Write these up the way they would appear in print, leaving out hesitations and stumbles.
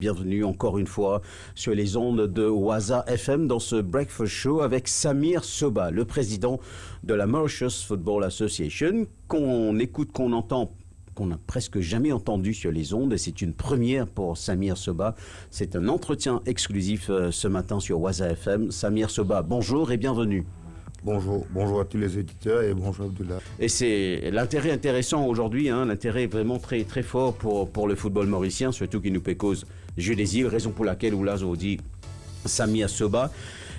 Bienvenue encore une fois sur les ondes de Waza FM dans ce Breakfast Show avec Samir Soba, le président de la Mauritius Football Association, qu'on écoute, qu'on entend, qu'on n'a presque jamais entendu sur les ondes. Et c'est une première pour Samir Soba. C'est un entretien exclusif ce matin sur Waza FM. Samir Soba, bonjour et bienvenue. Bonjour à tous les éditeurs et bonjour Abdullah. Et c'est l'intérêt intéressant aujourd'hui, l'intérêt vraiment très très fort pour le football mauricien, surtout qui nous fait cause Jeux des îles, raison pour laquelle Oulaz dit Samir Soba.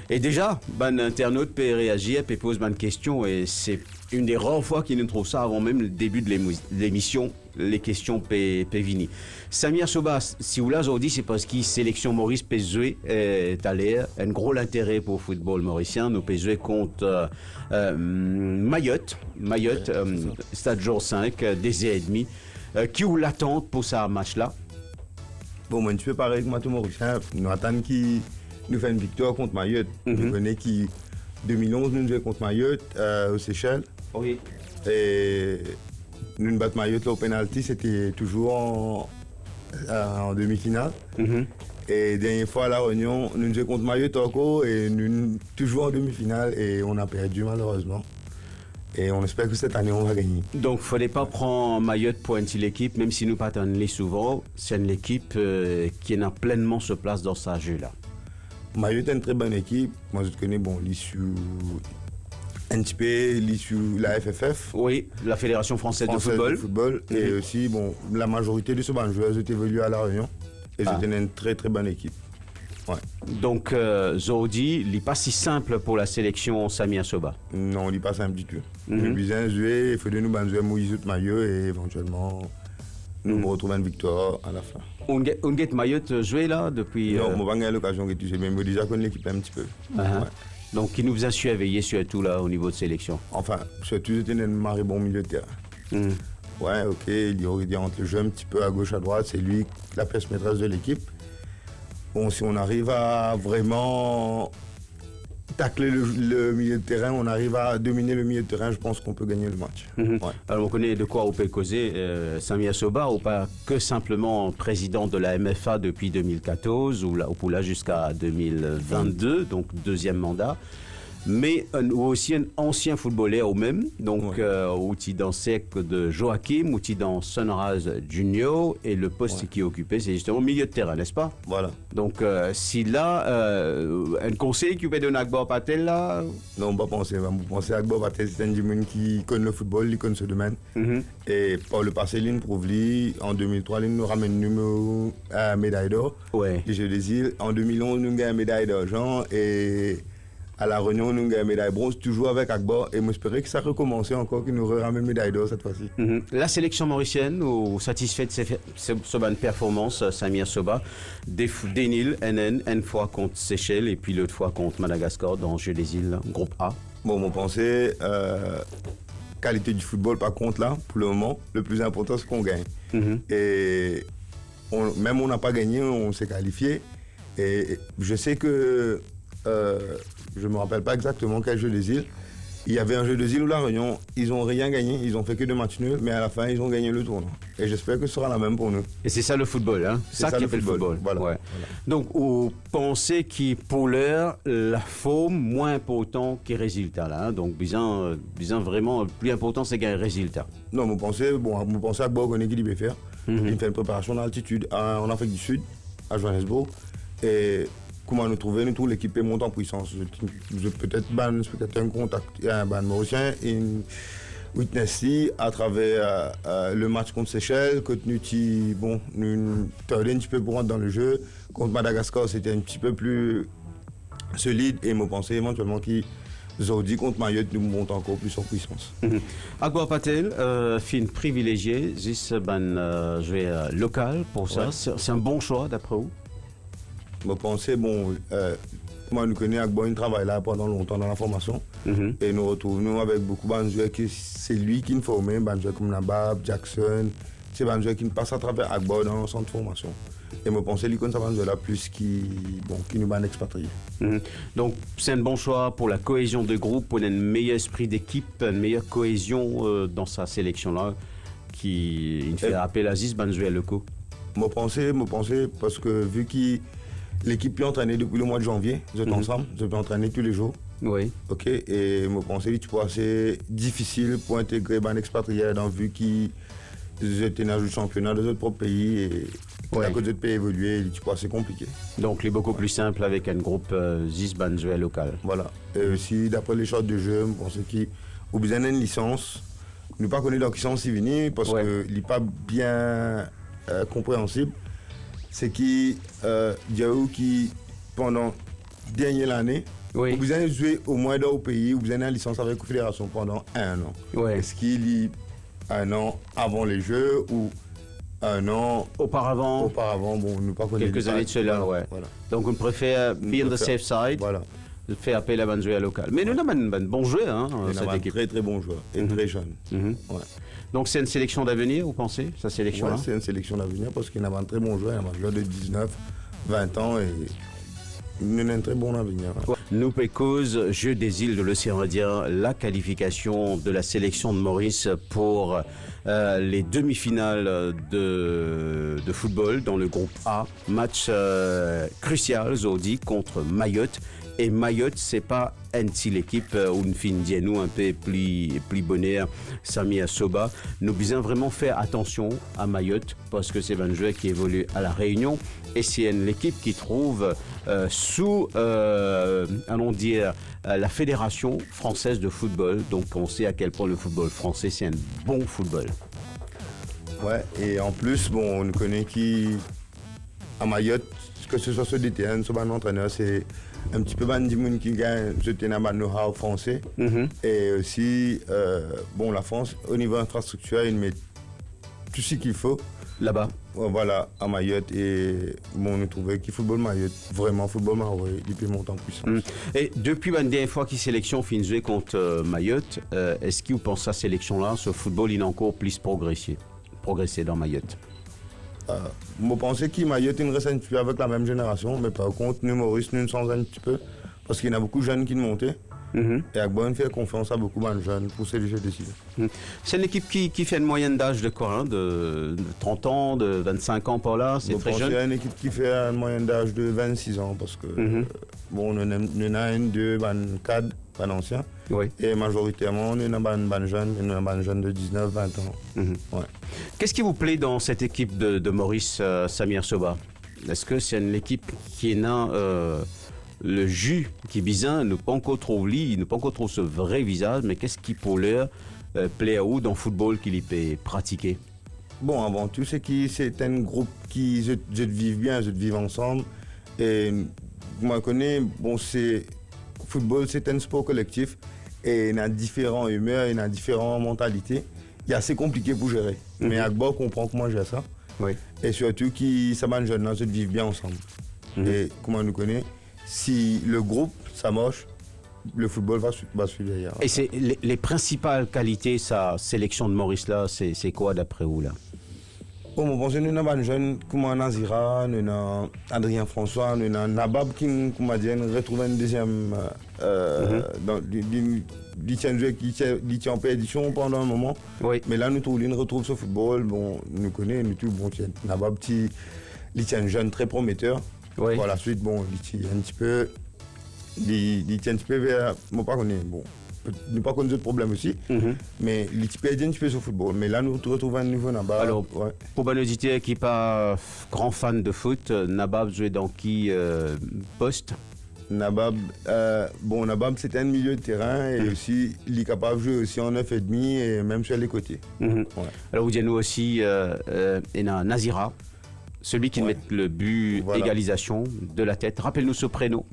Et déjà, internaute peut réagir, peut poser une question, et c'est une des rares fois qu'il nous trouve ça avant même le début de l'émission, les questions peut venir. Samir Soba, si Oulaz dit, c'est parce qu'il sélection Maurice peut jouer à l'air, un gros intérêt pour le football mauricien. Nous peut jouer contre Mayotte, Stade Jour 5, des et demi. Qui ou l'attente pour ce match-là? Bon, moi, je fais pareil que Matou Mauricien. Nous attendons qui nous fait une victoire contre Mayotte. Nous connaissons qui 2011, nous jouons contre Mayotte aux Seychelles. Oui. Et nous battons Mayotte là, au penalty, c'était toujours en demi-finale. Et dernière fois à La Réunion, nous jouons contre Mayotte encore et nous toujours en demi-finale et on a perdu malheureusement. Et on espère que cette année, on va gagner. Donc, il ne fallait pas prendre Mayotte pour une petite équipe, même si nous ne pas souvent. C'est une équipe qui a pleinement sa place dans ce jeu-là. Mayotte est une très bonne équipe. Moi, je connais l'issue NTP, l'issue la FFF. Oui, la Fédération française de football. Et aussi, la majorité de ces bonnes joueurs évoluent à La Réunion. Et c'était une très très bonne équipe. Ouais. Donc, Zodi, il n'est pas si simple pour la sélection Samir Soba. Non, il n'est pas simple du tout. Nous bien jouer, il faut de nous jouer Moïse Maillot et éventuellement nous retrouver une victoire à la fin. On get Mayotte joué là depuis. Non, on va gagner l'occasion de jouer, mais on déjà connaît l'équipe un petit peu. Ouais. Donc, qui nous a su éveiller surtout là au niveau de sélection. Enfin, surtout, c'était un maré bon milieu de terrain. Ouais, ok, il y a entre le jeu un petit peu à gauche, à droite, c'est lui la pièce maîtresse de l'équipe. Bon, si on arrive à vraiment tacler le milieu de terrain, on arrive à dominer le milieu de terrain, je pense qu'on peut gagner le match. Ouais. Alors, on connaît de quoi on peut causer. Samir Soba, ou pas que simplement président de la MFA depuis 2014, ou là jusqu'à 2022, donc deuxième mandat. Mais aussi un ancien footballeur au même, donc outil dans sec de Joachim, outil dans Sunrise Junior, et le poste qui est occupé, c'est justement milieu de terrain, n'est-ce pas? Voilà. Donc, si là, un conseil qui peut donner à Akbar Patel là? Non, on va penser à Akbar Patel, c'est un homme qui connaît le football, il connaît ce domaine. Et par le passé, il prouve, en 2003, il nous ramène numéro à médaille d'or. Ouais. Les Jeux des îles. En 2011, nous gagnons médaille d'argent et à La Réunion, nous avons médaille bronze, toujours avec Akbar. Et j'espère que ça recommence encore, qu'il nous ramène médaille d'or cette fois-ci. La sélection mauricienne, ou satisfait de cette bonne performance, Samir Soba, des Nil, NN, une fois contre Seychelles et puis l'autre fois contre Madagascar dans le Jeu des îles, groupe A. Bon, mon pensée, qualité du football, par contre, là, pour le moment, le plus important, c'est qu'on gagne. Et même on n'a pas gagné, on s'est qualifié. Et je sais que. Je ne me rappelle pas exactement quel jeu des îles. Il y avait un jeu des îles ou La Réunion, ils n'ont rien gagné, ils ont fait que 2 matchs nuls, mais à la fin, ils ont gagné le tournoi. Et j'espère que ce sera la même pour nous. Et c'est ça le football, c'est ça qui fait le football. Voilà. Donc, vous pensez que pour l'heure, la forme moins important que les résultats, là. Donc, disons vraiment, le plus important, c'est qu'il y a un résultat. Non, vous pensez à Borg, qui peut faire. Il fait une préparation d'altitude en Afrique du Sud, à Johannesburg. Et comment nous trouver, nous trouvons l'équipe monte en puissance. Peut-être un contact, un mauricien, une witness à travers le match contre Seychelles, que nous un petit peu pour rentrer dans le jeu. Contre Madagascar, c'était un petit peu plus solide et je pensais éventuellement qu'aujourd'hui, contre Mayotte, nous monte encore plus en puissance. Akbar Patel, fin privilégié, c'est un joueur local pour ça. C'est un bon choix d'après vous? Je pensais, moi, nous connaissons Akbar, il travaille là pendant longtemps dans la formation. Et nous retrouvons avec beaucoup de joueurs qui c'est lui qui nous forme, des joueurs comme Nabab, Jackson. C'est des joueurs qui nous passent à travers Akbar dans le centre de formation. Et je pensais que ça va là plus qui nous va expatrier. Donc, c'est un bon choix pour la cohésion de groupe, pour un meilleur esprit d'équipe, une meilleure cohésion dans sa sélection-là, qui fait appel à Ziz Banzoué le coup. Mon pensée, parce que vu que l'équipe est entraînée depuis le mois de janvier, vous êtes ensemble, vous êtes entraînés tous les jours. Oui. Ok, et mon pensée, tu vois, c'est difficile pour intégrer un expatrié dans vu qu'ils étaient dans le championnat de notre propre pays et à cause de pays évoluer, tu vois, c'est compliqué. Donc, il est beaucoup plus simple avec un groupe Zisbanzoué local. Voilà. Et aussi, d'après les choses de jeu, je pense qu'ils ont besoin d'une licence. Nous ne pas connaître leur licence si venir parce qu'il n'est pas bien compréhensible. C'est qu'il y a eu qui, pendant dernière année, oui. Vous avez joué au moins dans le pays, vous avez une licence avec la fédération pendant 1 an. Oui. Est-ce qu'il y a 1 an avant les Jeux ou 1 an auparavant, bon, nous pas connaître quelques années de cela, voilà, ouais. Voilà. Donc on préfère be on the safe side, voilà. faire appel à un joueur local. Mais nous avons un bon joueur, hein, cette équipe. Très très bon joueur et très jeune. Ouais. Donc c'est une sélection d'avenir, vous pensez, sa sélection-là? C'est une sélection d'avenir parce qu'il y a un très bon joueur, il y a un joueur de 19, 20 ans et il a un très bon avenir. Nous Pécos, Jeux des îles de l'océan Indien, la qualification de la sélection de Maurice pour les demi-finales de football dans le groupe A. Match crucial, Zodi, contre Mayotte. Et Mayotte, c'est pas une seule équipe ou une fine nous un peu plus bonheur, Sami Asoba. Nous devons vraiment faire attention à Mayotte parce que c'est un joueur qui évolue à La Réunion et c'est l'équipe qui trouve sous, allons dire, la Fédération française de football. Donc on sait à quel point le football français, c'est un bon football. Ouais, et en plus, bon, on connaît qui, à Mayotte, que ce soit ce DTN, ce bon entraîneur, c'est un petit peu Bandimoun qui gagne ce know-how français. Et aussi, bon, la France, au niveau infrastructure, il met tout ce qu'il faut. Là-bas. Voilà, à Mayotte. Et bon, on a trouvé que football Mayotte, vraiment football marois, il peut monter en puissance. Et depuis la dernière fois qu'il sélection fin jouer contre Mayotte, est-ce qu'il pense à cette sélection-là, ce football, il a encore plus progressé dans Mayotte? Je pense que Mayotte reste un petit peu avec la même génération, mais par contre, nous, Maurice, nous sommes un petit peu, parce qu'il y a beaucoup de jeunes qui montent. Et avec bonne fait confiance à beaucoup de jeunes pour ces jeux décidés. C'est une équipe qui fait une moyenne d'âge de quoi, hein, de 30 ans, de 25 ans par là, c'est très jeune. C'est une équipe qui fait une moyenne d'âge de 26 ans, parce que bon, on a une, deux, 4, pas anciens. Oui. Et majoritairement, on a un jeune de 19, 20 ans. Ouais. Qu'est-ce qui vous plaît dans cette équipe de Maurice Samir Soba? Est-ce que c'est une équipe qui n'a le jus qui bizarre, ne pas encore trop lit, ne pas encore trop ce vrai visage, mais qu'est-ce qui pour l'heure plaît à vous dans le football qu'il peut pratiquer? Bon, avant tout, c'est un groupe qui je vivent bien, je vivent ensemble. Et moi, je connais, bon, football, c'est un sport collectif. Et il a différentes humeurs, il a différentes mentalités. Il est assez compliqué pour gérer. Mais Agbo comprend comment gérer ça. Oui. Et surtout, ça va jeune, je vivent bien ensemble. Et comment nous connaît, si le groupe, ça marche, le football va suivre derrière. Et c'est les principales qualités, sa sélection de Maurice là, c'est quoi d'après vous là? Bon, je pense que nous avons des jeunes comme Nazira, nous avons Adrien François, nous avons Nabab qui, comme dit, retrouve une deuxième qui tient en perdition pendant un moment. Oui. Mais là, nous retrouve ce football. Bon, nous connaissons, nous tout, bon, Nabab, il tient un jeune très prometteur. Oui. Par la suite, bon, il tient un petit peu vers, bon, pas qu'on est, bon, nous pas qu'on a d'autres problèmes aussi, mais il est un petit peu sur le football. Mais là, nous retrouvons un niveau Nabab. Alors, pour un auditeur qui n'est pas grand fan de foot, Nabab jouait dans qui poste? Nabab, Nabab c'est un milieu de terrain et aussi il est capable de jouer aussi en 9,5 et même sur les côtés. Ouais. Alors vous dites nous aussi Nazira, celui qui met le but égalisation de la tête. Rappelle-nous ce prénom.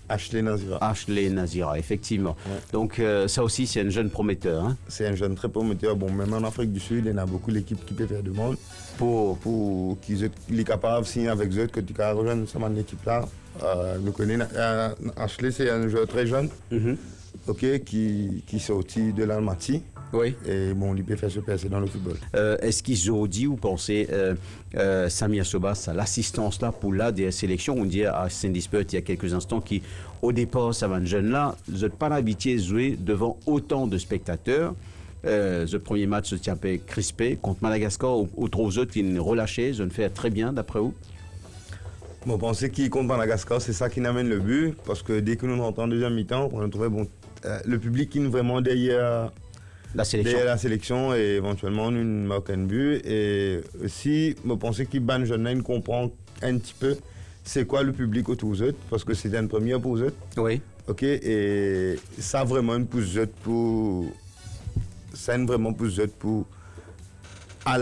Ashley Nazira. Ashley Nazira, effectivement. Ouais. Donc ça aussi c'est un jeune prometteur. Hein? C'est un jeune très prometteur. Bon, même en Afrique du Sud, il y a beaucoup d'équipes qui peuvent faire demande pour qu'ils est capable de signer avec eux, que tu as rejoindre cette équipe-là. Nous connaissons Ashley, c'est un joueur très jeune, qui sorti de l'Almaty. Oui. Et bon, il peut faire se passer dans le football. Est-ce qu'ils ont dit ou pensé Samir Soba, l'assistance là pour des sélections? On dit à Saint-Dispert il y a quelques instants qu'au départ, ça va un jeune là, vous n'êtes pas l'habitué de jouer devant autant de spectateurs. Le premier match se tient peu crispé contre Madagascar, ou trop eux qui ne relâché, je ne fais très bien d'après vous. Bon, pensez qu'il contre Madagascar, c'est ça qui n'amène le but, parce que dès que nous rentrons en deuxième mi-temps, on a trouvé le public qui est vraiment derrière la sélection et éventuellement nous marquons un but. Et aussi, je pense qu'il ban jeune comprend un petit peu c'est quoi le public autour d'eux, parce que c'était une première pour eux. Oui. Ok, et ça vraiment une pousse pour. Ça une vraiment pousse pour. À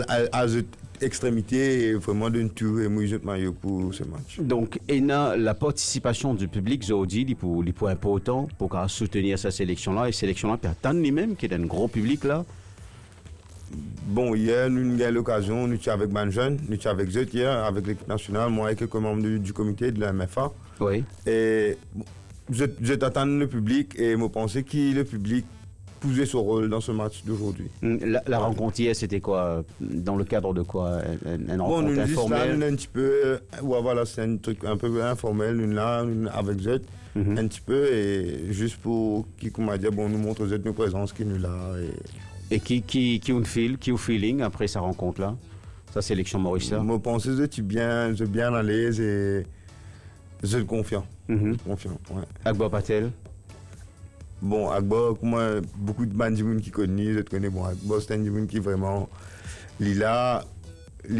extrémité et vraiment d'une tour et mouiller de maillot pour ce match. Donc, la participation du public, Zodi, il est important pour soutenir cette sélection-là. Et sélection-là, puis attendre lui-même, qui est un gros public là. Bon, hier, nous avons eu l'occasion, nous étions avec Banjeune, nous étions avec Zot hier, avec l'équipe nationale, moi et quelques membres du comité de la MFA. Oui. Et je t'attends le public et je pensais que le public poser son rôle dans ce match d'aujourd'hui. La rencontre hier, c'était quoi? Dans le cadre de quoi? Une rencontre informelle? Là, un petit peu, voilà, c'est un truc un peu informel, une là, une avec Z, un petit peu, et juste pour qui m'a dit, bon, nous montre Z nos présences qui nous là. Et qui ont un feeling après sa rencontre-là? Sa sélection Maurice là? Je pense que je suis bien à l'aise et je suis confiant. Confiant, ouais. Agba Patel? Bon, Agba, moi, beaucoup de gens qui connaissent, je connais, bon, Agba, c'est un gens qui vraiment, il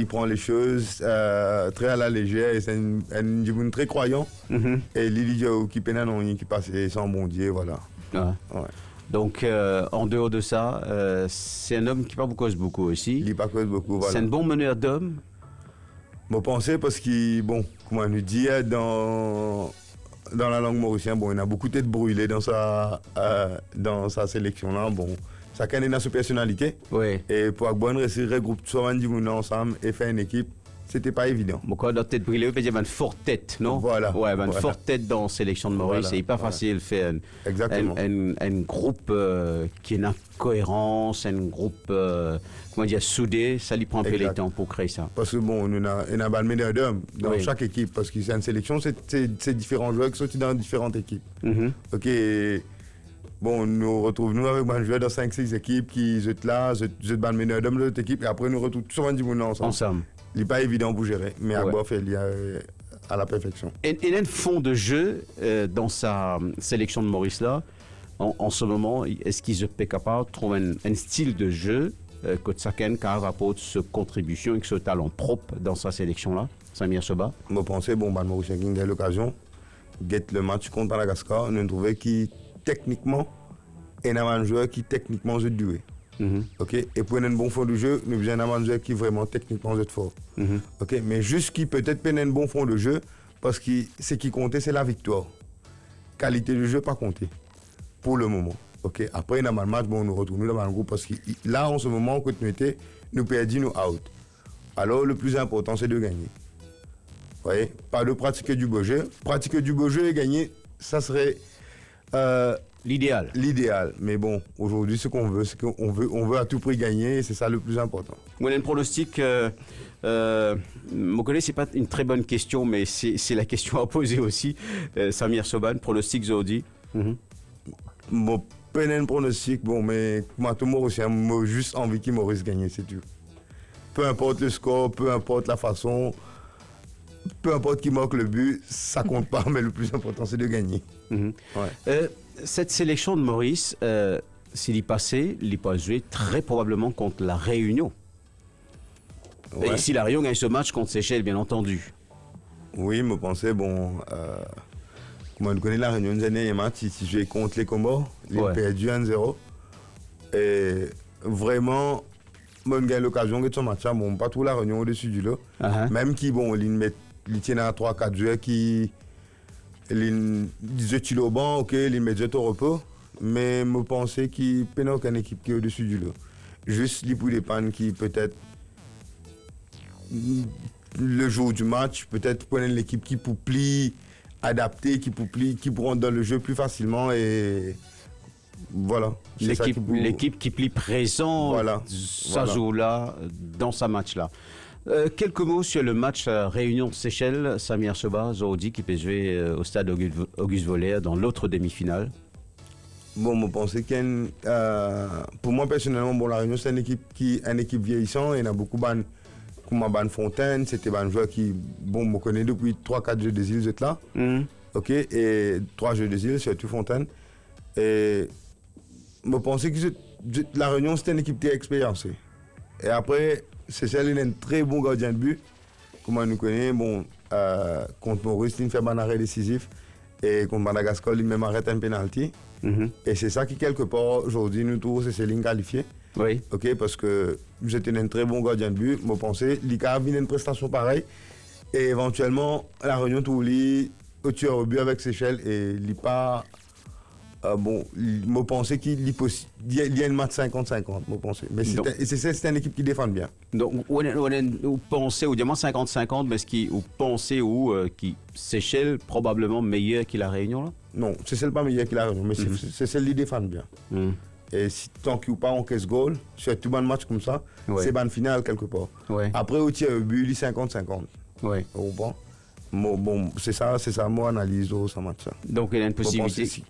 prend les choses très à la légère, et c'est un gens très croyant, et il qui peine non, qui passe sans bon Dieu, voilà. Ah. Ouais. Donc, en dehors de ça, c'est un homme qui parle beaucoup aussi. Il parle beaucoup, voilà. C'est un bon meneur d'hommes. Je pensais parce qu'il, bon, comment on nous dit, dans la langue mauricienne, bon, il y a beaucoup de têtes brûlées dans sa sélection-là. Bon, chacun a sa personnalité. Oui. Et pour Agba, regrouper tout le monde ensemble et faire une équipe, c'était pas évident. Pourquoi notre tête brûlée, on peut dire une forte tête, non? Voilà. Ouais, une forte tête dans la sélection de Maurice. Voilà. C'est pas facile de faire un groupe qui est une cohérence, un groupe comment dire, soudé. Ça lui prend un peu de temps pour créer ça. Parce que bon, on a un meneur d'hommes dans chaque équipe. Parce que c'est une sélection, c'est différents joueurs qui sont dans différentes équipes. Ok. Bon, nous retrouvons avec un joueur dans 5-6 équipes qui sont là, je ban meneur d'hommes de l'autre équipe et après nous retrouvons tout le monde ensemble. Il n'est pas évident pour gérer, mais Agba fait à la perfection. Il y a un fond de jeu dans sa sélection de Maurice là. En ce moment, est-ce qu'il est capable de trouver un style de jeu que chacun apporte sa contribution et ce talent propre dans sa sélection là, Samir Soba? Je pensais, bon, Maurice qui a eu l'occasion de le match contre Madagascar, nous trouvons qu'il techniquement, il y a un joueur qui techniquement est doué. Okay? Et pour un bon fond de jeu, nous avons un joueur qui vraiment techniquement est fort. Okay? Mais juste qui peut-être un bon fond de jeu, parce que ce qui comptait, c'est la victoire. Qualité de jeu, pas compté. Pour le moment. Okay? Après, dans le match, bon, nous retrouvons dans le groupe parce que là, en ce moment, quand nous perdons, nous out. Alors, le plus important, c'est de gagner. Vous voyez? Pas de pratiquer du beau jeu. Pratiquer du beau jeu et gagner, ça serait l'idéal. L'idéal. Mais bon, aujourd'hui, ce qu'on veut, c'est qu'on veut à tout prix gagner et c'est ça le plus important. Vous avez un pronostic je connais, c'est pas une très bonne question, mais c'est la question à poser aussi. Samir Soban, pronostic Zodi. Bon, pas un pronostic, bon, mais moi, tout le monde aussi, j'ai juste envie qu'il Maurice gagne, c'est tout. Peu importe le score, peu importe la façon, peu importe qui marque le but, ça compte pas, mais le plus important, c'est de gagner. Cette sélection de Maurice, s'il y passait, il pas joué très probablement contre la Réunion. Et si la Réunion gagne ce match contre Seychelles, bien entendu. Oui, je pensais, bon, comment on connaît la Réunion, dernier match, il jouait contre les Comores, il a perdu 1-0. Et vraiment, on a eu l'occasion de ce match, bon, pas tout la Réunion au-dessus du lot. Même qui, bon, il tient à 3-4 joueurs qui. Il disait au banc, ok, il met au repos, mais je pensais qu'il n'y a aucune équipe qui est au-dessus du lot. Juste les poules des pannes qui peut-être le jour du match, peut-être prendre l'équipe qui peut plus adapter, qui peut rentrer dans le jeu plus facilement et voilà. L'équipe qui plie présent, voilà. Ça joue là, dans sa match là. Quelques mots sur le match Réunion de Seychelles, Samir Soba, Zodi qui peut jouer au stade Auguste Voller dans l'autre demi-finale. Bon, je pense pour moi personnellement, bon, la Réunion c'est une équipe vieillissante. Il y a beaucoup de comme Ban Fontaine, c'était un joueur qui, bon, me connaît depuis 3-4 jeux des îles, vous êtes là. Ok, et 3 jeux des îles, surtout Fontaine. Et je pensais que la Réunion c'était une équipe très expérimentée. Et après, c'est il est un très bon gardien de but. Comme on nous connaît, bon, contre Maurice, il fait un arrêt décisif. Et contre Madagascar, il même arrête un penalty. Et c'est ça qui, quelque part, aujourd'hui, nous tous, c'est Céline qualifiée. Oui. Ok, parce que vous êtes un très bon gardien de but. Je pense que l'ICA a une prestation pareille. Et éventuellement, la Réunion, tout au tir au but avec Seychelles. Et il pas. Bon, je pense qu'il y a une match 50-50, je pense. Mais c'est une équipe qui défend bien. Donc, vous pensez, ou diamant 50-50, mais vous pensez qui Seychelles probablement meilleur que la Réunion là? Non, Seychelles pas meilleur que la Réunion, mais Seychelles qui défend bien. Et si tant qu'il n'y a pas en 15 goals, sur tout un match comme ça, c'est une finale quelque part. Après, au tir au but, il est 50-50. Oui. Bon, c'est ça mon analyse de ce match. Donc il y a une possibilité,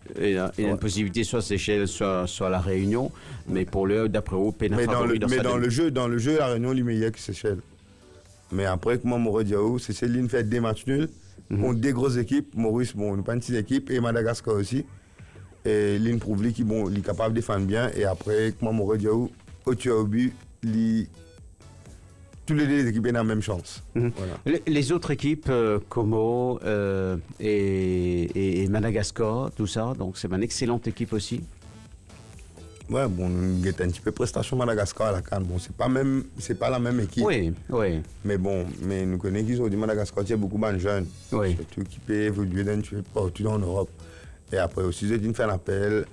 une possibilité soit Seychelles, soit la Réunion, mais pour l'heure, d'après vous, mais dans le jeu, la Réunion est meilleure que Seychelles. Mais après, comme Maurice Diaw, Seychelles fait des matchs nuls contre des grosses équipes. Maurice, bon, on n'a pas une petite équipe, et Madagascar aussi. Et l'une prouve qu'il est capable de défendre bien. Et après, comme Maurice Diaw, au tir au but, toutes les deux équipes ont la même chance. Voilà. Les autres équipes, Como et Madagascar, tout ça, donc c'est une excellente équipe aussi. Ouais, bon, il y a un petit peu de prestation Madagascar à la CAN. Bon, c'est pas la même équipe. Oui. Mais bon, nous connaissons qu'ils ont dit Madagascar, il y a beaucoup de jeunes. Oui. Surtout qui peuvent évoluer partout en Europe. Et après aussi, ils ont fait un appel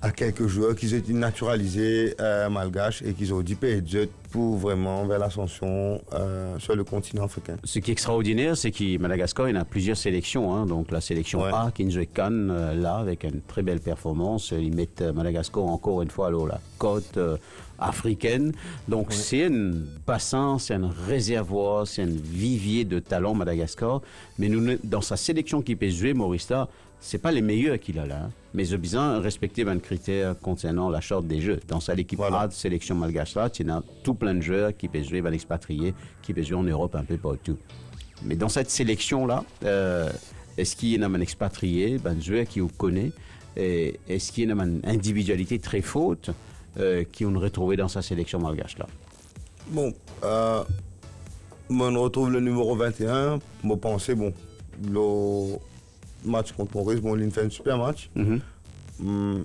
à quelques joueurs qui ont été naturalisés malgaches et qui ont dit payer pour vraiment vers l'ascension sur le continent africain. Ce qui est extraordinaire, c'est que Madagascar, il y a plusieurs sélections. Hein. Donc la sélection A, qui nous Cannes, là, avec une très belle performance. Ils mettent Madagascar encore une fois à la côte africaine. Donc c'est un bassin, c'est un réservoir, c'est un vivier de talent Madagascar. Mais nous, dans sa sélection qui peut jouer, Maurice, c'est pas les meilleurs qu'il a là, hein. Mais il a besoin de respecter un critère concernant la charte des jeux. Dans sa équipe A de sélection malgache là, il y a tout plein de joueurs qui peuvent jouer, expatriés, qui peuvent jouer en Europe un peu partout. Mais dans cette sélection-là, est-ce qu'il y a un expatrié, un joueur qui vous connaît, et est-ce qu'il y a une individualité très forte qui on retrouve dans sa sélection malgache là? Bon, on retrouve le numéro 21, je pense, bon, le match contre Maurice, bon, il fait un super match.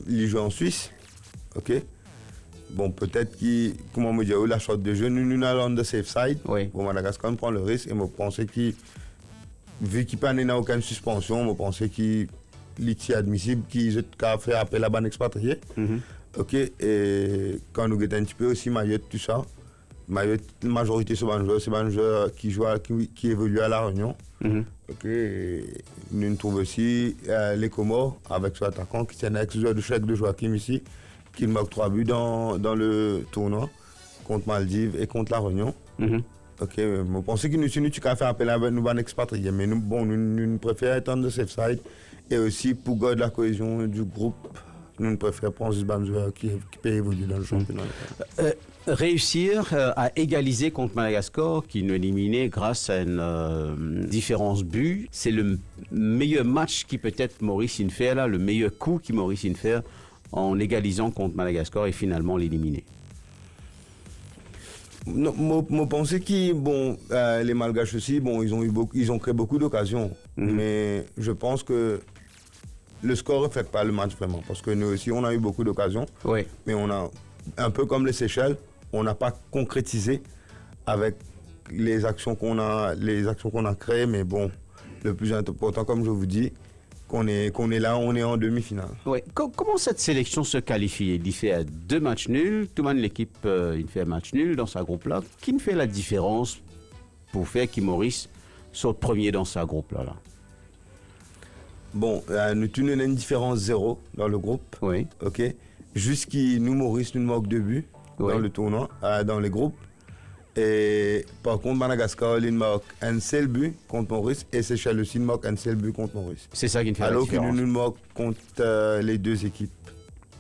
Il joue en Suisse, ok. Bon, peut-être qu'il, comment me dire, la shot de jeu, nous allons de safe side. Oui. Bon, Madagascar, on prend le risque et je pense qu'il, vu qu'il n'y a aucune suspension, je pense qu'il est admissible qu'il a fait appel à la expatrié. Ok, et quand nous guettons un petit peu aussi Mayotte, tout ça, Mayotte, la majorité c'est un joueur qui évolue à La Réunion. Ok, et nous trouvons aussi les Comores avec son attaquant qui est un ex-joueur de chèque de Joachim ici, qui marque 3 buts dans le tournoi contre Maldives et contre La Réunion. Ok, je pense que nous avons fait appel à nous expatriés, mais nous préférons être de safe side et aussi pour garder la cohésion du groupe. Nous préférons prendre ce joueur qui peut évoluer dans le championnat. Réussir à égaliser contre Madagascar, qui nous éliminait grâce à une différence but, c'est le meilleur match qui peut-être Maurice fait là, le meilleur coup qui Maurice fait en égalisant contre Madagascar et finalement l'éliminer. Je pense que bon, les Malgaches aussi, bon, ils ont créé beaucoup d'occasions, mais je pense que le score ne reflète pas le match vraiment, parce que nous aussi, on a eu beaucoup d'occasions, mais on a, un peu comme les Seychelles, on n'a pas concrétisé avec les actions qu'on a créées, mais bon, le plus important, comme je vous dis, qu'on est là, on est en demi-finale. Oui. Comment cette sélection se qualifie? Il fait 2 matchs nuls, tout le monde l'équipe il fait un match nul dans sa groupe là. Qui fait la différence pour faire que Maurice soit premier dans sa groupe là? Bon, nous avons une différence 0 dans le groupe. Oui. Ok. Jusqu'à nous, Maurice, nous manque 2 buts dans le tournoi, dans les groupes. Et par contre, Madagascar, il marque un seul but contre Maurice et Seychelles aussi marque un seul but contre Maurice. C'est ça qui fait la Alors que différence. nous marquons contre les deux équipes.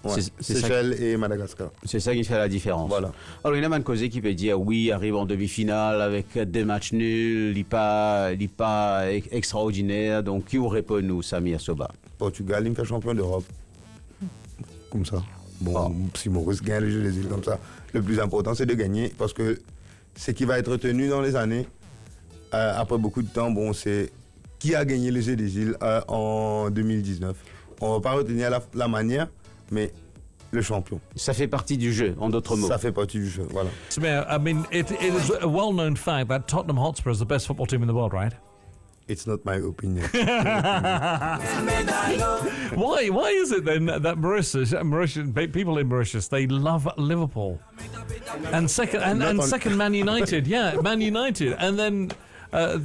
Ouais, C'est Seychelles et Madagascar. C'est ça qui fait la différence. Voilà. Alors, il y a une cause qui peut dire oui, arrive en demi-finale avec 2 matchs nuls, il n'est pas extraordinaire. Donc, qui vous répond, nous, Samir Soba? Portugal, il me fait champion d'Europe. Comme ça. Bon, Ah. si Maurice gagne les Jeux des îles comme ça, le plus important, c'est de gagner parce que ce qui va être retenu dans les années, après beaucoup de temps, bon, c'est qui a gagné les Jeux des îles en 2019. On ne va pas retenir la manière, mais le champion. Ça fait partie du jeu, en d'autres mots. Ça fait partie du jeu, voilà. Samir, I mean, it is a well-known fact that Tottenham Hotspur is the best football team in the world, right? It's not my opinion. Why is it then that Mauritius, people in Mauritius, they love Liverpool, and second Man United, yeah, Man United, and then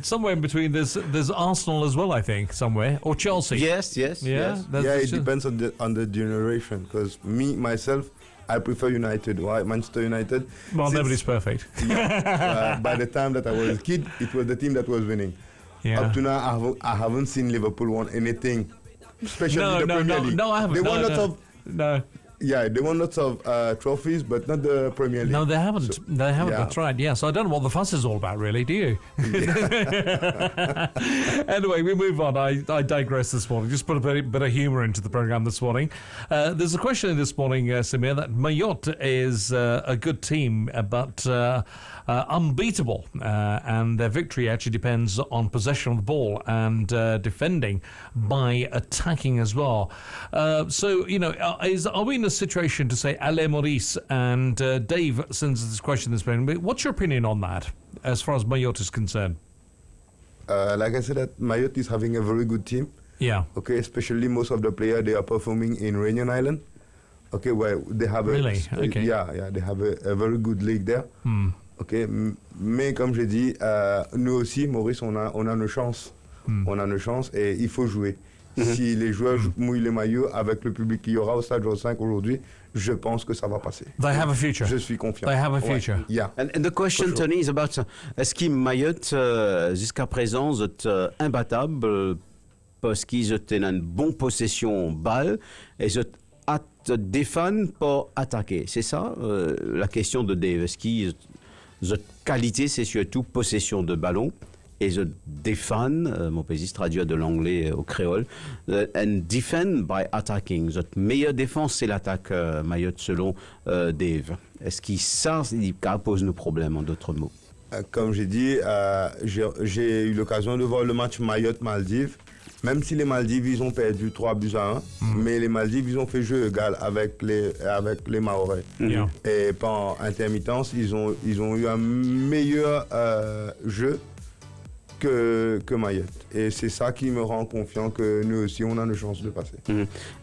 somewhere in between there's Arsenal as well, I think, somewhere, or Chelsea. Yes. Yeah, Yeah, it depends on the generation. Because me, myself, I prefer United. Why? Manchester United. Well, Since, nobody's perfect. by the time that I was a kid, it was the team that was winning. Yeah. Up to now, I haven't seen Liverpool won anything, especially the Premier League. No, I haven't. They won lots of No. they won lots of trophies, but not the Premier League. No, they haven't. So, They haven't. yeah. That's right. Yeah. So I don't know what the fuss is all about, really. Do you? Anyway, we move on. I digress this morning. Just put a bit of humour into the programme this morning. There's a question this morning, Samir, that Mayotte is a good team, but unbeatable, and their victory actually depends on possession of the ball and defending by attacking as well. So, you know, are we in a situation to say Alain Maurice? And Dave sends this question this morning. What's your opinion on that, as far as Mayotte is concerned? Like I said, that Mayotte is having a very good team. Yeah. Okay, especially most of the players, they are performing in Réunion Island. Okay, where they have Really? Okay. Yeah, they have a very good league there. Ok, mais comme j'ai dit, nous aussi, Maurice, on a nos chances. On a nos chances et il faut jouer. Si les joueurs mouillent les maillots avec le public qu'il y aura au Stade Georges V aujourd'hui, je pense que ça va passer. They have a future. Je suis confiant. They have a Ouais. future. Yeah. And the question, For sure. Tony, is about est-ce que Mayotte, jusqu'à présent, est imbattable parce qu'ils ont une bonne possession balle et ils ont défendent pour attaquer. C'est ça la question de Dave. Est-ce qu'ils ont qualité, c'est surtout possession de ballon et ils défendent, mon pays traduit de l'anglais au créole, and defend by attacking. Notre meilleure défense, c'est l'attaque Mayotte selon Dave. Est-ce que ça pose nos problèmes en d'autres mots? Comme j'ai dit, j'ai eu l'occasion de voir le match Mayotte-Maldives. Même si les Maldives, ils ont perdu 3-1, mais les Maldives, ils ont fait jeu égal avec les Mahorais. Yeah. Et par intermittence, ils ont eu un meilleur jeu que Mayotte. Et c'est ça qui me rend confiant que nous aussi, on a nos chances de passer.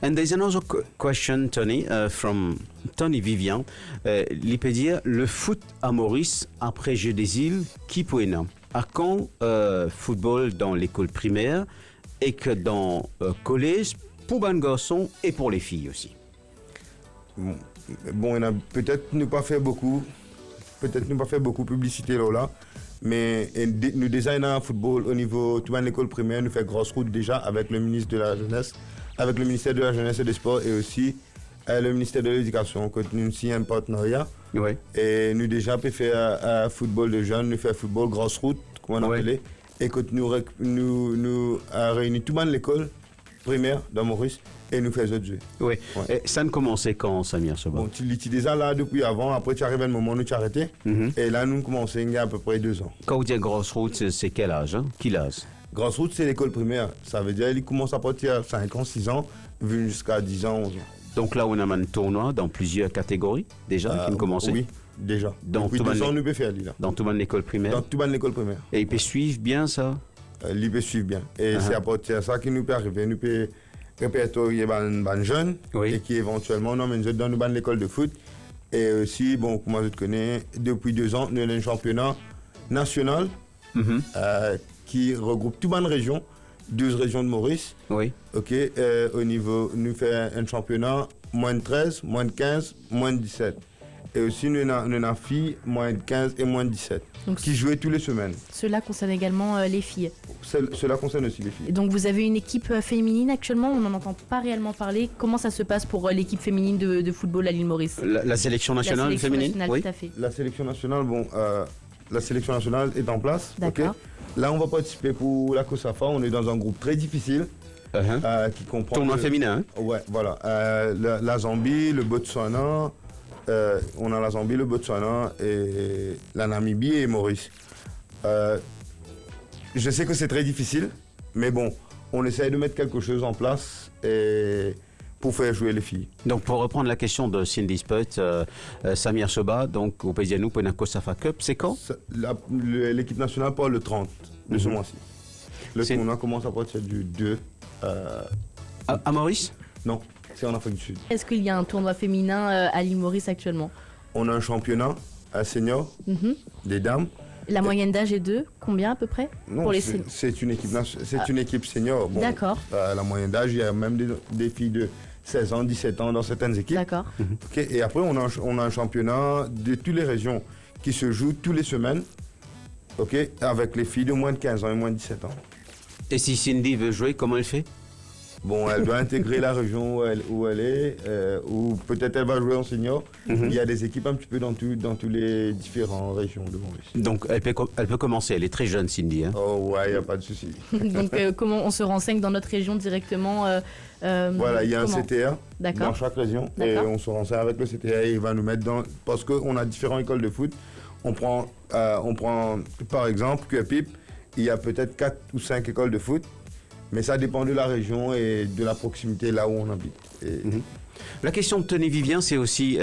And there's another question, Tony, from Tony Vivian. Il peut dire, le foot à Maurice, après Jeux des îles, qui peut être à quand football dans l'école primaire et que dans collège, pour les garçons et pour les filles aussi? Bon, on a peut-être ne pas fait beaucoup publicité là, mais nous designons un football au niveau de l'école primaire, nous faisons grosse route déjà avec le ministre de la Jeunesse, avec le ministère de la Jeunesse et des Sports et aussi le ministère de l'Éducation, que nous signons un partenariat. Oui. Et nous déjà peut faire un football de jeunes, nous faisons football grosse route, comme on appelle, et que nous réunissons tout le monde l'école primaire dans Maurice et nous faisons autres jeux. Oui. Ouais. Et ça ne commençait quand, Samir Soba? Bon, tu l'utilises là depuis avant, après tu arrives à un moment où tu as arrêté. Et là, nous commençons il y a à peu près 2 ans. Quand vous dites grosse route, c'est quel âge? Quel âge? Grosse route, c'est l'école primaire. Ça veut dire qu'il commence à partir de 5 ans, 6 ans, vu jusqu'à 10 ans, 11 ans. Donc là, on a un tournoi dans plusieurs catégories déjà qui ont commencé? Oui, déjà. Dans depuis tout 2 ans, le- nous pouvons faire là. Dans toute l'école primaire? Dans toute l'école primaire. Et ils peuvent suivre bien ça? Ils peuvent suivre bien. Et c'est à partir de ça que nous peut arriver. Nous pouvons répertorier les jeunes Oui. et qui éventuellement nous emmènent dans l'école de foot. Et aussi, bon, comme je te connais, depuis 2 ans, nous avons un championnat national qui regroupe toute une région, 12 régions de Maurice. Oui. Ok, au niveau, nous faisons un championnat moins de 13, moins de 15, moins de 17. Et aussi, nous avons filles moins de 15 et moins de 17 Donc, qui jouaient tous les semaines. cela concerne également les filles. Cela concerne aussi les filles. Et donc vous avez une équipe féminine actuellement, on n'en entend pas réellement parler. Comment ça se passe pour l'équipe féminine de football à l'île Maurice? La sélection nationale La sélection féminine. nationale, Oui. tout à fait. La sélection nationale, la sélection nationale est en place. D'accord. Ok. Là, on va participer pour la COSAFA. On est dans un groupe très difficile Uh-huh. qui comprend. Tournoi féminin. Hein? Ouais, voilà. La Zambie, le Botswana. On a la Zambie, le Botswana et la Namibie et Maurice. Je sais que c'est très difficile, mais bon, on essaye de mettre quelque chose en place pour faire jouer les filles. Donc, pour reprendre la question de Cindy Sput, Samir Soba, donc au Pays de nous, pour la COSAFA Cup, c'est quand? L'équipe nationale part le 30 de ce mois-ci. Le C'est- tournoi commence à partir du 2. À Maurice? Non, c'est en Afrique du Sud. Est-ce qu'il y a un tournoi féminin à l'île Maurice actuellement? On a un championnat, un senior, Mhm. des dames. La moyenne d'âge est de combien à peu près? Non, Pour les c'est une équipe senior. Bon, D'accord. la moyenne d'âge, il y a même des filles de 16 ans, 17 ans dans certaines équipes. D'accord. Ok, et après, on a un championnat de toutes les régions qui se joue tous les semaines, ok, avec les filles de moins de 15 ans et moins de 17 ans. Et si Cindy veut jouer, comment elle fait? Bon, elle doit intégrer la région où elle est, ou peut-être elle va jouer en senior. Il y a des équipes un petit peu dans toutes les différentes régions de Maurice. Donc, elle peut commencer. Elle est très jeune, Cindy. Hein? Oh ouais, il n'y a pas de souci. Donc comment on se renseigne dans notre région directement Voilà, il y a un comment? CTA D'accord. dans chaque région et D'accord. on se renseigne avec le CTA et il va nous mettre dans... Parce qu'on a différentes écoles de foot. On prend par exemple QEPIP, il y a peut-être 4 ou 5 écoles de foot, mais ça dépend de la région et de la proximité là où on habite. Et La question de Tony Vivien, c'est aussi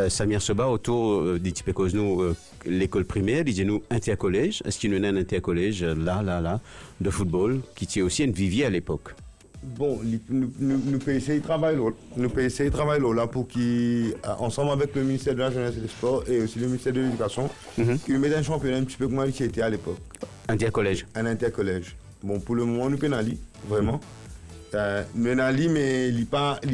Samir Soba autour d'Itipekosno, l'école primaire, disait-nous intercollège. Est-ce qu'il y a un intercollège là, de football, qui était aussi un vivier à l'époque? bon, nous pouvons essayer de travailler là. Nous pouvons essayer de travailler là pour qu'ils, ensemble avec le ministère de la Jeunesse et des Sports et aussi le ministère de l'Éducation, qu'ils nous mettent un championnat un petit peu comme il était à l'époque. Intercollège. Un intercollège. Bon, pour le moment, nous pénalisons, vraiment. Nous pénalisons, mais il n'est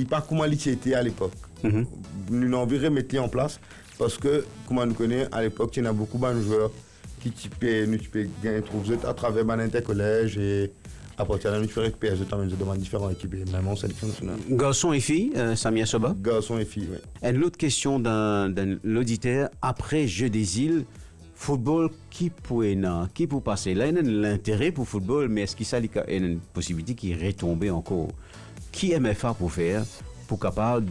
pas comme il était à l'époque. Nous n'avons pas remettre en place parce que, comme on nous connaît, à l'époque, il y a beaucoup de joueurs qui nous trouvent à travers un intercollège et à partir de là, nous faisons récupérer dans différentes équipes, et même en sélection nationale. Garçon et filles, Samir Soba. Garçons et filles, oui. Et l'autre question d'un auditeur, après Jeux des îles, football, qui peut passer? Là, il y a l'intérêt pour le football, mais est-ce qu'il y a une possibilité qui retombe encore? Qui MFA pour faire, pour capable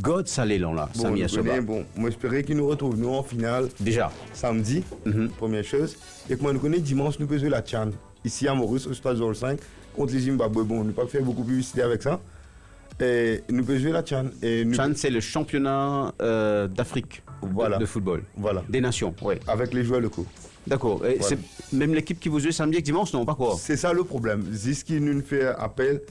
God ça l'élan là, Bon, Samir nous Soba? connaissons, bon, moi j'espérais qu'ils nous retrouvent nous en finale Déjà. samedi, première chose. Et comme nous connaissons dimanche, nous faisons la Tchad. Ici à Maurice, au stade 05, contre les Zimbabwe. Bon, nous pas fait beaucoup de publicité avec ça. Et nous faisons jouer la Tchad. Chan, c'est le championnat d'Afrique Voilà. de football. Voilà. Des nations, oui. Avec les joueurs locaux. D'accord. Et Voilà. c'est même l'équipe qui vous joue samedi et dimanche, non, pas quoi? C'est ça le problème. Ziski nous fait appel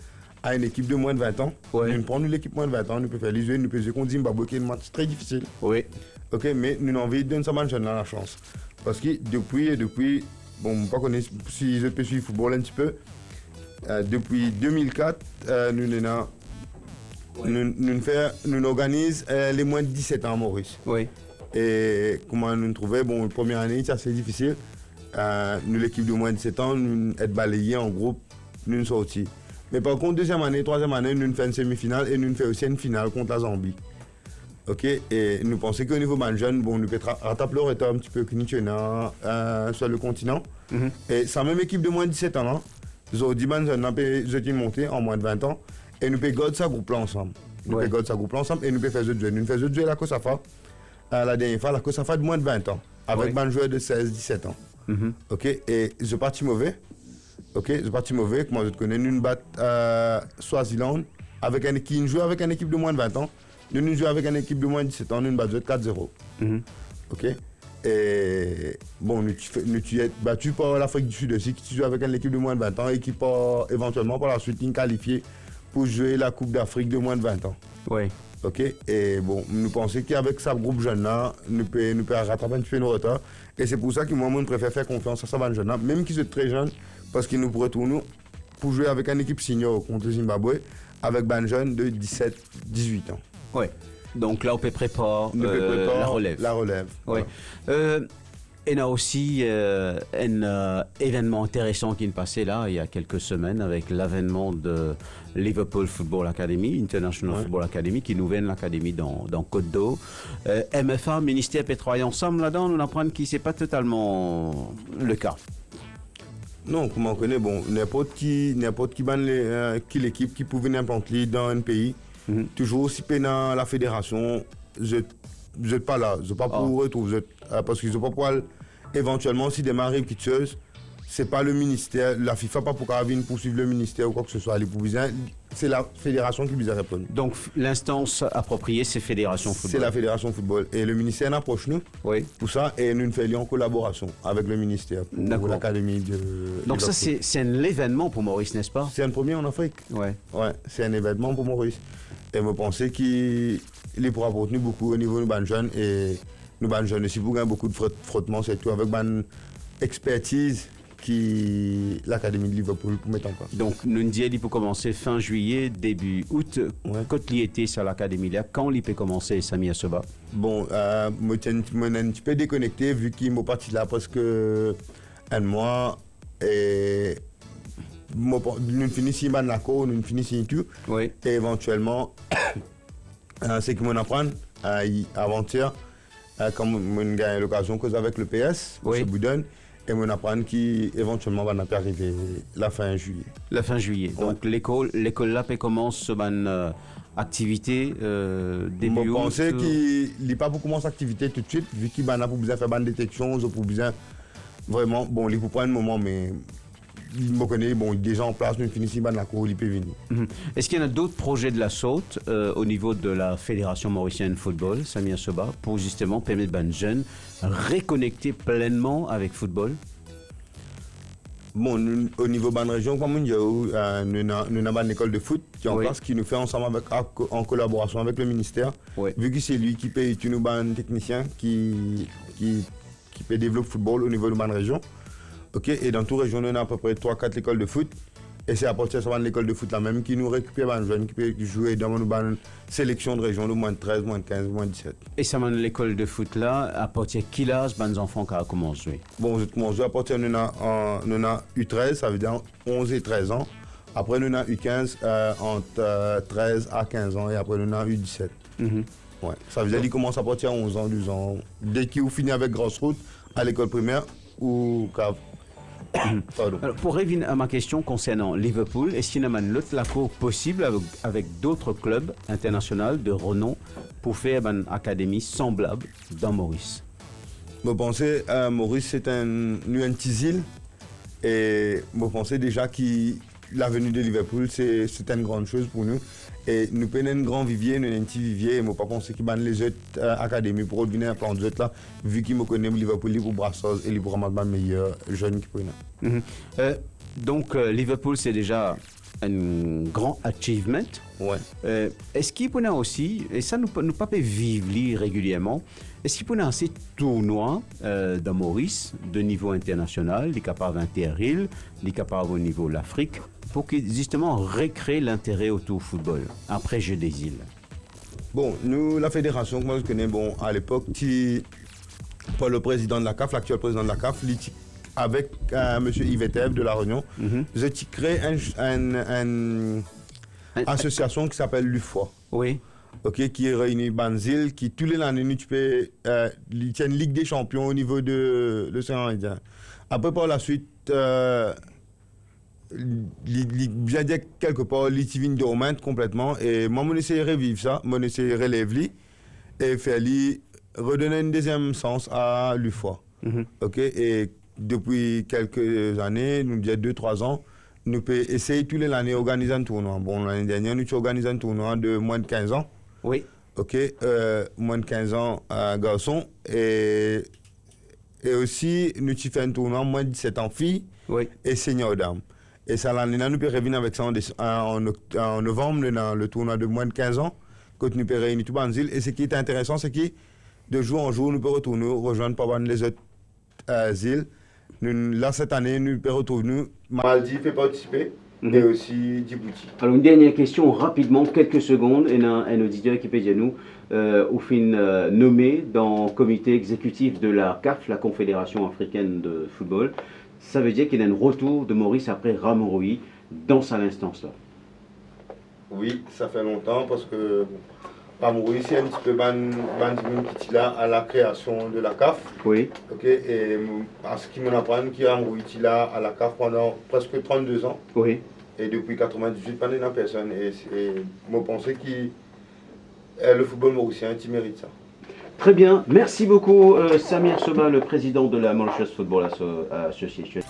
à une équipe de moins de 20 ans. Ouais. Nous prenons l'équipe moins de 20 ans, nous pouvons faire les jouer, nous pouvons jouer contre Zimbabwe, qui est un match très difficile. Oui. Ok, mais nous avons envie de donner ça à la chance. Parce que depuis, bon, pas connaître si je peux suivre le football un petit peu. Depuis 2004, nous organisons les moins de 17 ans à Maurice. Oui. Et comment nous trouvons, bon, la première année, c'est assez difficile. Nous, l'équipe de moins de 17 ans, nous sommes balayés en groupe, nous sommes sortis. Mais par contre, deuxième année, troisième année, nous faisons une semi-finale et nous faisons aussi une finale contre la Zambie. Ok, et nous pensons qu'au niveau de jeune, bon, nous pouvons rattraper le retard un petit peu que nous sommes sur le continent. Et c'est la même équipe de moins de 17 ans, là. Nous avons dit que nous monter en moins de 20 ans et nous pouvons garder ce groupe-là ensemble. Nous pouvons garder ce groupe-là ensemble et nous pouvons faire ce jeu. Nous faisons jouer la COSAFA, la dernière fois, la COSAFA de moins de 20 ans, avec un joueur de 16-17 ans. Ok, et je suis parti mauvais. Ok, je suis parti mauvais, comment je te connais, nous battons Swaziland avec qui joue avec une équipe de moins de 20 ans. Nous jouons avec une équipe de moins de 17 ans, nous battons 4-0. Ok, et bon, nous sommes battus par l'Afrique du Sud aussi, qui joue avec une équipe de moins de 20 ans et qui part éventuellement par la suite qualifier pour jouer la Coupe d'Afrique de moins de 20 ans. Oui. Ok, et bon, nous pensons qu'avec ce groupe jeune-là, nous pouvons rattraper un petit peu nos retards. Et c'est pour ça que moi, je préfère faire confiance à ce jeune-là, même qu'ils sont très jeunes, parce qu'ils nous pourraient tourner pour jouer avec une équipe senior contre le Zimbabwe, avec un jeune de 17-18 ans. Oui. Donc là, on peut préparer la relève. La relève. Oui. Il y a aussi un événement intéressant qui est passé là il y a quelques semaines avec l'avènement de Liverpool Football Academy, International Football Academy, qui nous vient l'académie dans Côte d'Or. MFA, ministère, peut travailler ensemble là-dedans, on apprend que ce n'est pas totalement le cas. Non, comme on connaît, bon, n'importe qui qui l'équipe qui pouvait implanter dans un pays, toujours aussi dans la fédération, je n'êtes pas là, je n'ai pas pour retrouver, parce que je ne sais pas pour éventuellement si des arrivent qui tuent, c'est pas le ministère, la FIFA pas pour venir poursuivre le ministère ou quoi que ce soit, c'est la fédération qui vous a répondu. Donc l'instance appropriée, c'est Fédération Football. C'est la Fédération Football et le ministère approche nous pour ça et nous faisons en collaboration avec le ministère pour l'académie de. Donc ça c'est un événement pour Maurice, n'est-ce pas? C'est un premier en Afrique. Ouais, c'est un événement pour Maurice. Et je pense qu'il pourra apporter beaucoup au niveau de nos jeunes et nous jeunes aussi pour gagner beaucoup de frottement, c'est tout avec une expertise qui l'académie de Liverpool pour mettre en place. Donc nous disons qu'il peut commencer fin juillet, début août. Quand il était sur l'académie là, quand il peut commencer, Sami Assoba? Bon, je suis un petit peu déconnecté vu qu'il m'a parti là presque un mois et nous finissons l'accord, nous finissons tout. Oui. Et éventuellement, c'est que mon apprendre avant-hier, comme on gagne l'occasion cause avec le PS, M. Boudon, et on apprend qu'éventuellement va arriver la fin juillet. La fin juillet. Donc l'école là peut commencer une activité début août. Je pense qu'il n'y a pas beaucoup commencer l'activité tout de suite, vu qu'il a besoin de faire une détection, pour besoin vraiment, bon, il faut prendre un moment, mais il me connaît, bon, il est déjà en place, nous finissons la cour, il peut venir. Est-ce qu'il y en a d'autres projets de la Saute au niveau de la Fédération mauricienne de football, Sami Assoba, pour justement permettre aux jeunes reconnecter pleinement avec le football? Bon, nous, au niveau de la région, comme nous avons une école de foot qui est en place, qui nous fait ensemble en collaboration avec le ministère, vu que c'est lui qui paye tous nos techniciens qui peut développer le football au niveau de la région. Okay, et dans toute région, on a à peu près 3-4 écoles de foot. Et c'est à partir de l'école de foot là même qui nous récupère les jeunes qui peuvent jouer dans une sélection de région de moins de 13, moins de 15, moins de 17. Et ça mène l'école de foot là, à partir de quel âge les enfants qui commencent à jouer? Bon, je commence à jouer à partir de nous a U13, ça veut dire 11 et 13 ans. Après, nous avons U15 entre 13 à 15 ans et après, nous avons U17. Ouais. Ça veut dire qu'il commence à partir de 11 ans, 12 ans. Dès qu'il finit avec Grassroots à l'école primaire ou CAV. Alors, pour revenir à ma question concernant Liverpool, est-ce qu'il y a un autre accord possible avec d'autres clubs internationaux de renom pour faire une académie semblable dans Maurice? Je pense que Maurice c'est un petit île et je pense déjà que la venue de Liverpool c'est une grande chose pour nous. Et nous prenons un grand vivier, nous avons un petit vivier, et je ne pense pas qu'ils les autres académies pour revenir à plan de là, vu qu'ils me connaissent Liverpool pour Brassos et pour les meilleurs jeunes qui prennent. Donc Liverpool c'est déjà un grand achievement. Ouais. Est-ce qu'il peut aussi, et ça nous pas vivre régulièrement, est-ce qu'il peut assez tournois dans Maurice de niveau international, les capables interîles, les capables au niveau de l'Afrique, pour qu'ils justement recréent l'intérêt autour du football après Jeux des îles? Bon, nous, la fédération, moi je connais, bon, à l'époque, Paul, le président de la CAF, l'actuel président de la CAF, avec M. Yves Eve de La Réunion, j'ai créé une association qui s'appelle l'UFOA. Oui. Okay, qui réunit Banzil, qui tous les années, il tient une Ligue des Champions au niveau de l'océan Indien. Après, par la suite, bien dire quelque part, il vient dormante complètement. Et moi, je essaie de revivre ça, je essaie de relever et faire redonner une deuxième sens à l'UFOA. Okay? Et depuis quelques années, nous disons 2-3 ans, nous pouvons essayer tous les années d'organiser un tournoi. Bon, l'année dernière, nous avons organisé un tournoi de moins de 15 ans. Oui. Ok, moins de 15 ans garçon. Et aussi, nous avons fait un tournoi moins de 17 ans filles et senior dames. Et ça, l'année dernière, nous pouvons revenir avec ça en novembre, dans le tournoi de moins de 15 ans, quand nous pouvons réunir tout le monde. Et ce qui est intéressant, c'est que de jour en jour, nous pouvons retourner, rejoindre pas les autres îles. Là, cette année, nous pouvons retourner. Maldives fait participer. et aussi Djibouti. Alors, une dernière question, rapidement, quelques secondes. Il y a un auditeur qui peut dire nous, au fin nommé dans le comité exécutif de la CAF, la Confédération africaine de football. Ça veut dire qu'il y a un retour de Maurice après Ramoroui dans cette instance-là. Oui, ça fait longtemps parce que Maurice c'est un petit peu qui là à la création de la CAF. Oui. Ok, et à ce qui me apprend qu'il a là à la CAF pendant presque 32 ans. Oui. Et depuis 98, pas d'une personne. Et moi, je pense que le football mauricien, il mérite ça. Très bien. Merci beaucoup, Samir Soba, le président de la Mauritius Football Association.